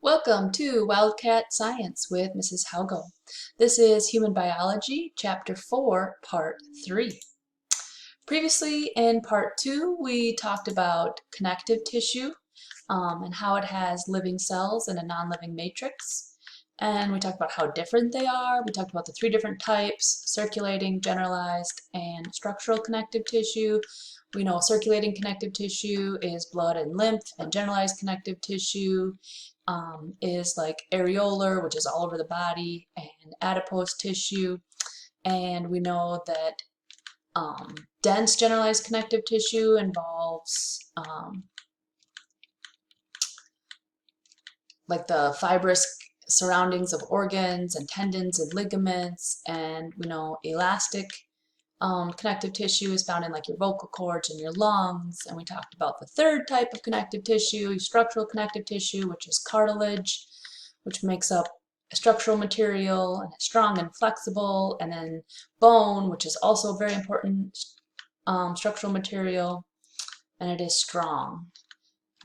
Welcome to Wildcat Science with Mrs. Haugo. This is Human Biology, Chapter 4, Part 3. Previously in Part 2, we talked about connective tissue and how it has living cells in a non-living matrix. And we talked about how different they are. We talked about the three different types: circulating, generalized, and structural connective tissue. We know circulating connective tissue is blood and lymph, and generalized connective tissue is like areolar, which is all over the body, and adipose tissue. And we know that dense generalized connective tissue involves like the fibrous surroundings of organs and tendons and ligaments, and we know elastic connective tissue is found in like your vocal cords and your lungs. And we talked about the third type of connective tissue, structural connective tissue, which is cartilage, which makes up a structural material and is strong and flexible. And then bone, which is also a very important structural material, and it is strong.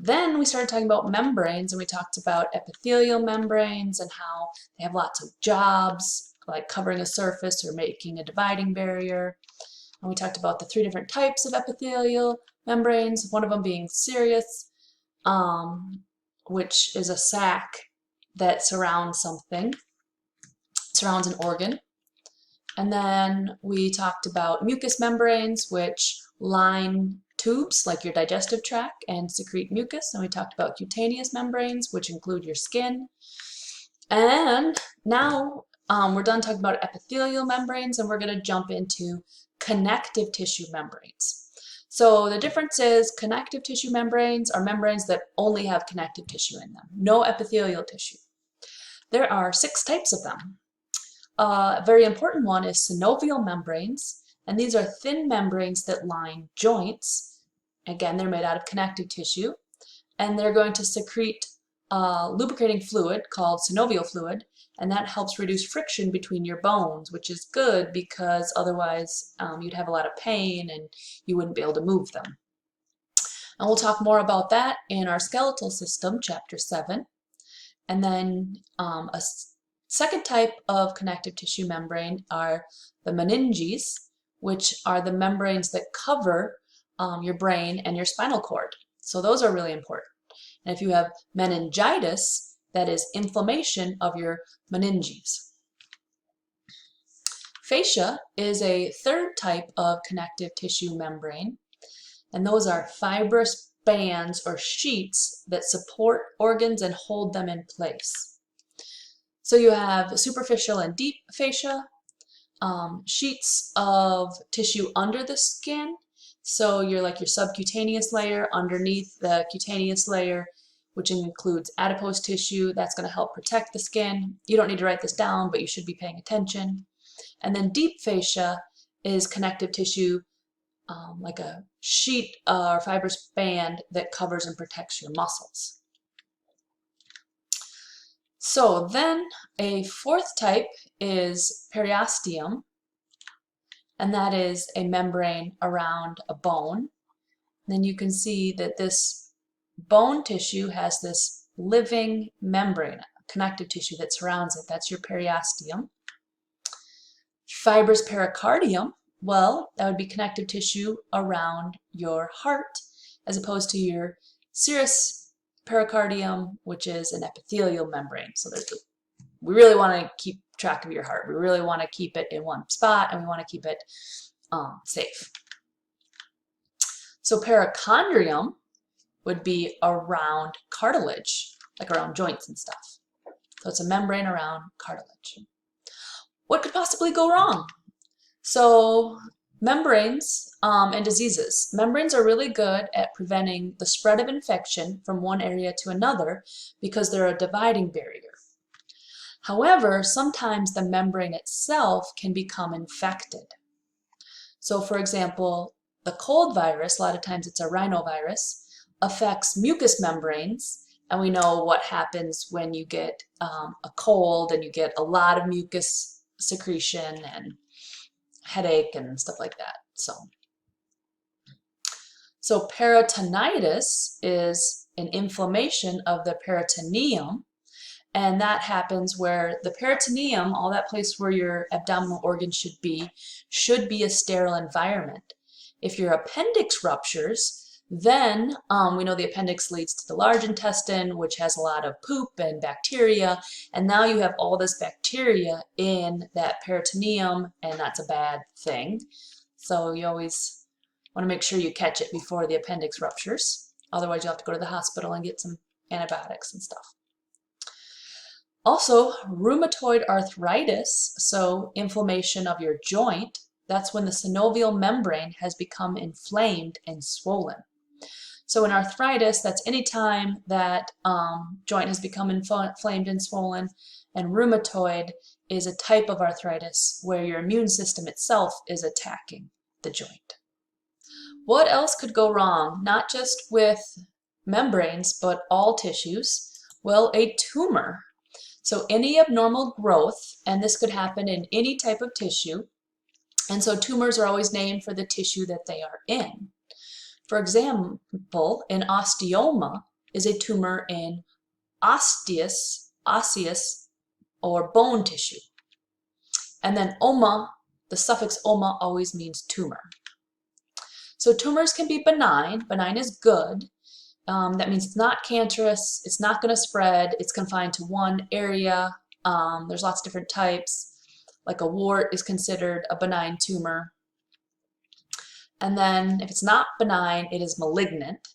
Then we started talking about membranes, and we talked about epithelial membranes and how they have lots of jobs, like covering a surface or making a dividing barrier. And we talked about the three different types of epithelial membranes, one of them being serous, which is a sac that surrounds something, surrounds an organ. And then we talked about mucous membranes, which line tubes like your digestive tract and secrete mucus. And we talked about cutaneous membranes, which include your skin. And now we're done talking about epithelial membranes, and we're going to jump into connective tissue membranes. So the difference is connective tissue membranes are membranes that only have connective tissue in them, no epithelial tissue. There are 6 types of them. A very important one is synovial membranes, and these are thin membranes that line joints. Again, they're made out of connective tissue, and they're going to secrete lubricating fluid called synovial fluid, and that helps reduce friction between your bones, which is good because otherwise you'd have a lot of pain and you wouldn't be able to move them. And we'll talk more about that in our skeletal system, Chapter 7. And then a second type of connective tissue membrane are the meninges, which are the membranes that cover your brain and your spinal cord. So those are really important. And if you have meningitis, that is inflammation of your meninges. Fascia is a third type of connective tissue membrane, and those are fibrous bands or sheets that support organs and hold them in place. So you have superficial and deep fascia, sheets of tissue under the skin. So you're like your subcutaneous layer underneath the cutaneous layer, which includes adipose tissue. That's going to help protect the skin. You don't need to write this down, but you should be paying attention. And then deep fascia is connective tissue, like a sheet or fibrous band that covers and protects your muscles. So then a fourth type is periosteum, and that is a membrane around a bone. Then you can see that this bone tissue has this living membrane, connective tissue that surrounds it. That's your periosteum. Fibrous pericardium, well, that would be connective tissue around your heart, as opposed to your serous pericardium, which is an epithelial membrane. So we really want to keep track of your heart. We really want to keep it in one spot, and we want to keep it safe. So perichondrium would be around cartilage, like around joints and stuff. So it's a membrane around cartilage. What could possibly go wrong? So membranes and diseases. Membranes are really good at preventing the spread of infection from one area to another because they're a dividing barrier. However, sometimes the membrane itself can become infected. So for example, the cold virus, a lot of times it's a rhinovirus, affects mucous membranes, and we know what happens when you get a cold and you get a lot of mucus secretion and headache and stuff like that. So peritonitis is an inflammation of the peritoneum, And that happens where the peritoneum, all that place where your abdominal organs should be a sterile environment. If your appendix ruptures, then we know the appendix leads to the large intestine, which has a lot of poop and bacteria, and now you have all this bacteria in that peritoneum, and that's a bad thing. So you always want to make sure you catch it before the appendix ruptures. Otherwise, you'll have to go to the hospital and get some antibiotics and stuff. Also, rheumatoid arthritis, so inflammation of your joint, that's when the synovial membrane has become inflamed and swollen. So in arthritis, that's any time that joint has become inflamed and swollen, and rheumatoid is a type of arthritis where your immune system itself is attacking the joint. What else could go wrong, not just with membranes, but all tissues? Well, a tumor. So any abnormal growth, and this could happen in any type of tissue, and so tumors are always named for the tissue that they are in. For example, an osteoma is a tumor in osseous or bone tissue. And then oma, the suffix oma always means tumor. So tumors can be benign. Benign is good. That means it's not cancerous, it's not going to spread, it's confined to one area. There's lots of different types. Like a wart is considered a benign tumor. And then if it's not benign, it is malignant,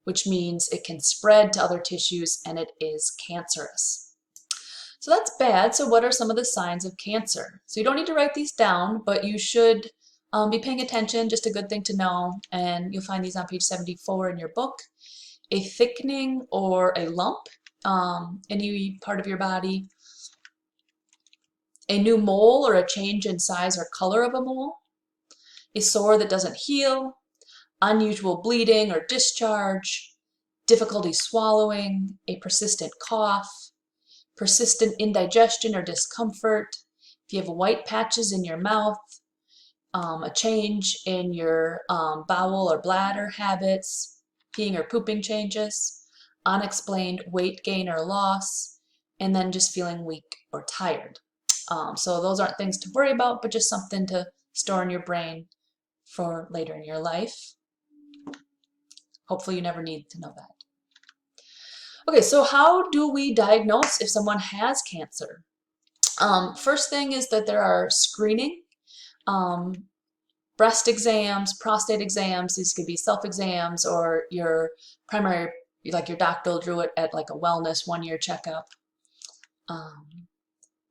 which means it can spread to other tissues and it is cancerous. So that's bad. So what are some of the signs of cancer? So you don't need to write these down, but you should be paying attention, just a good thing to know. And you'll find these on page 74 in your book. A thickening or a lump, any part of your body, a new mole or a change in size or color of a mole, a sore that doesn't heal, unusual bleeding or discharge, difficulty swallowing, a persistent cough, persistent indigestion or discomfort, if you have white patches in your mouth, a change in your bowel or bladder habits, peeing or pooping changes, unexplained weight gain or loss, and then just feeling weak or tired. So those aren't things to worry about, but just something to store in your brain for later in your life. Hopefully you never need to know that. Okay, so how do we diagnose if someone has cancer? First thing is that there are screening, breast exams, prostate exams. These could be self-exams or your primary, like your doctor will do it at like a wellness one-year checkup.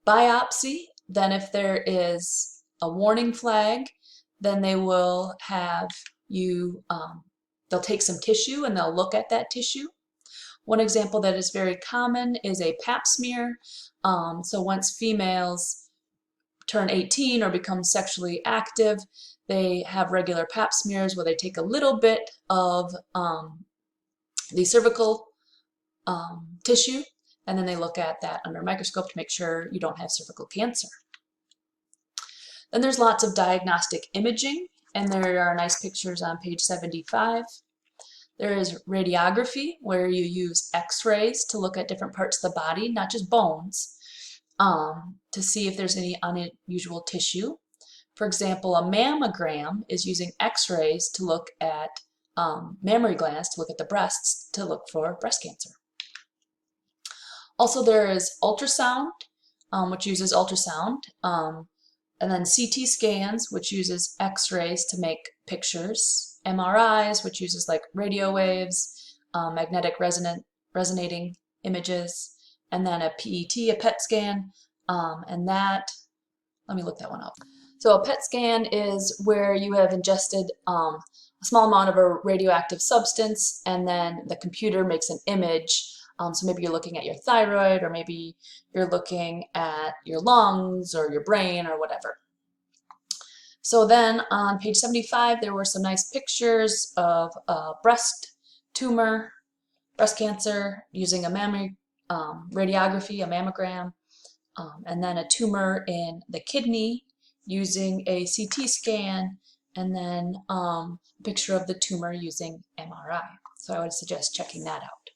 Biopsy, then if there is a warning flag, then they will have you, they'll take some tissue and they'll look at that tissue. One example that is very common is a pap smear. So once females turn 18 or become sexually active, they have regular pap smears where they take a little bit of the cervical tissue, and then they look at that under a microscope to make sure you don't have cervical cancer. Then there's lots of diagnostic imaging, and there are nice pictures on page 75. There is radiography, where you use x-rays to look at different parts of the body, not just bones, to see if there's any unusual tissue. For example, a mammogram is using x-rays to look at mammary glands, to look at the breasts, to look for breast cancer. Also, there is ultrasound, which uses ultrasound, and then CT scans, which uses x-rays to make pictures, MRIs, which uses like radio waves, magnetic resonating images, and then a PET, a PET scan, and that, let me look that one up. So a PET scan is where you have ingested a small amount of a radioactive substance, and then the computer makes an image. So maybe you're looking at your thyroid, or maybe you're looking at your lungs or your brain or whatever. So then on page 75, there were some nice pictures of a breast tumor, breast cancer, using a mammary radiography, a mammogram, and then a tumor in the kidney using a CT scan, and then a picture of the tumor using MRI. So I would suggest checking that out.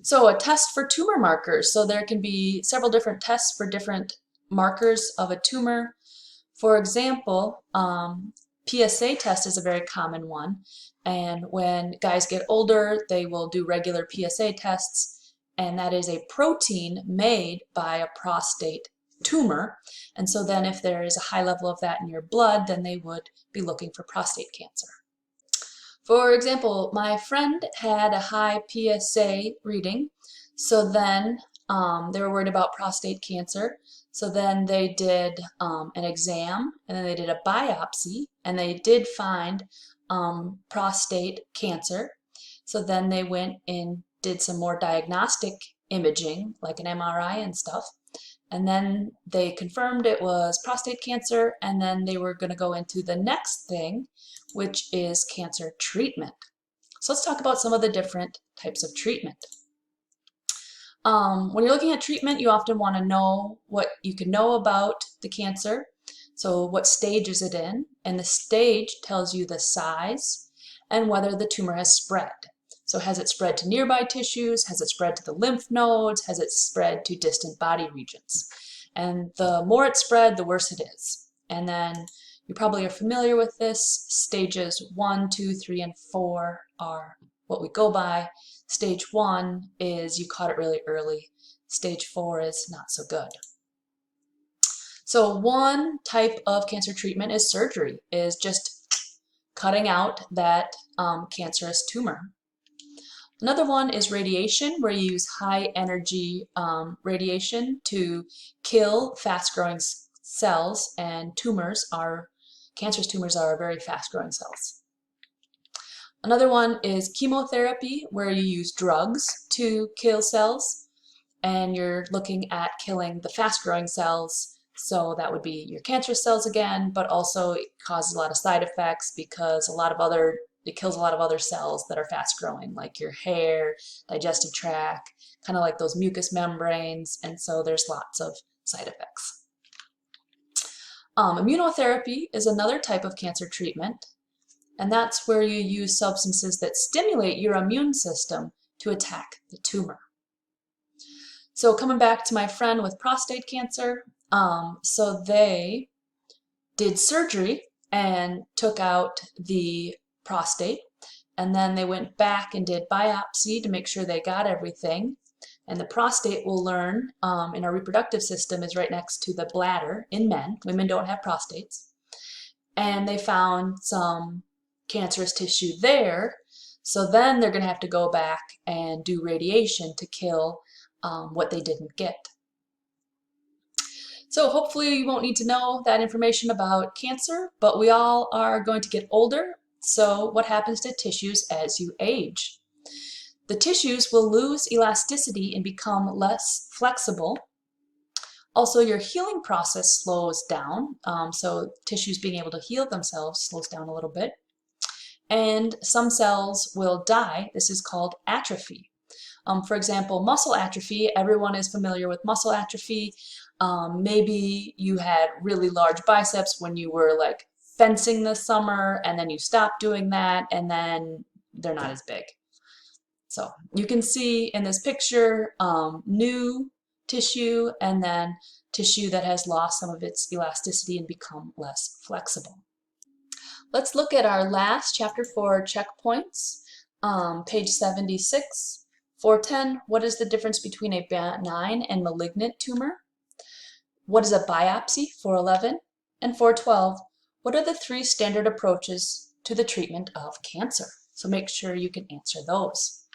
So a test for tumor markers. So there can be several different tests for different markers of a tumor. For example, PSA test is a very common one. And when guys get older, they will do regular PSA tests. And that is a protein made by a prostate tumor. And so then if there is a high level of that in your blood, then they would be looking for prostate cancer. For example, my friend had a high PSA reading, so then they were worried about prostate cancer. So then they did an exam, and then they did a biopsy, and they did find prostate cancer. So then they went and did some more diagnostic imaging, like an MRI and stuff. And then they confirmed it was prostate cancer, and then they were going to go into the next thing, which is cancer treatment. So let's talk about some of the different types of treatment. When you're looking at treatment, you often want to know what you can know about the cancer. So what stage is it in? And the stage tells you the size and whether the tumor has spread. So has it spread to nearby tissues? Has it spread to the lymph nodes? Has it spread to distant body regions? And the more it's spread, the worse it is. And then you probably are familiar with this. Stages 1, 2, 3, and 4 are what we go by. Stage 1 is you caught it really early. Stage 4 is not so good. So one type of cancer treatment is surgery, is just cutting out that cancerous tumor. Another one is radiation, where you use high energy radiation to kill fast-growing cells, and cancerous tumors are very fast-growing cells. Another one is chemotherapy, where you use drugs to kill cells, and you're looking at killing the fast-growing cells. So that would be your cancerous cells again, but also it causes a lot of side effects because it kills a lot of other cells that are fast-growing, like your hair, digestive tract, kind of like those mucous membranes, and so there's lots of side effects. Immunotherapy is another type of cancer treatment, and that's where you use substances that stimulate your immune system to attack the tumor. So coming back to my friend with prostate cancer, so they did surgery and took out the prostate, and then they went back and did biopsy to make sure they got everything. And the prostate, we'll learn in our reproductive system, is right next to the bladder in men. Women don't have prostates. And they found some cancerous tissue there, so then they're going to have to go back and do radiation to kill what they didn't get. So hopefully you won't need to know that information about cancer, but we all are going to get older. So what happens to tissues as you age? The tissues will lose elasticity and become less flexible. Also, your healing process slows down, so tissues being able to heal themselves slows down a little bit. And some cells will die. This is called atrophy. For example, muscle atrophy, everyone is familiar with muscle atrophy. Maybe you had really large biceps when you were like fencing this summer, and then you stopped doing that, and then they're not as big. So you can see in this picture new tissue and then tissue that has lost some of its elasticity and become less flexible. Let's look at our last Chapter 4 checkpoints, page 76. 410, what is the difference between a benign and malignant tumor? What is a biopsy? 411. And 412, what are the 3 standard approaches to the treatment of cancer? So make sure you can answer those.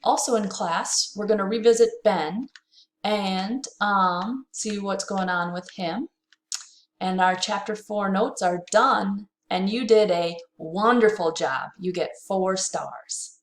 Also in class, we're going to revisit Ben and see what's going on with him. And our Chapter 4 notes are done, and you did a wonderful job. You get 4 stars.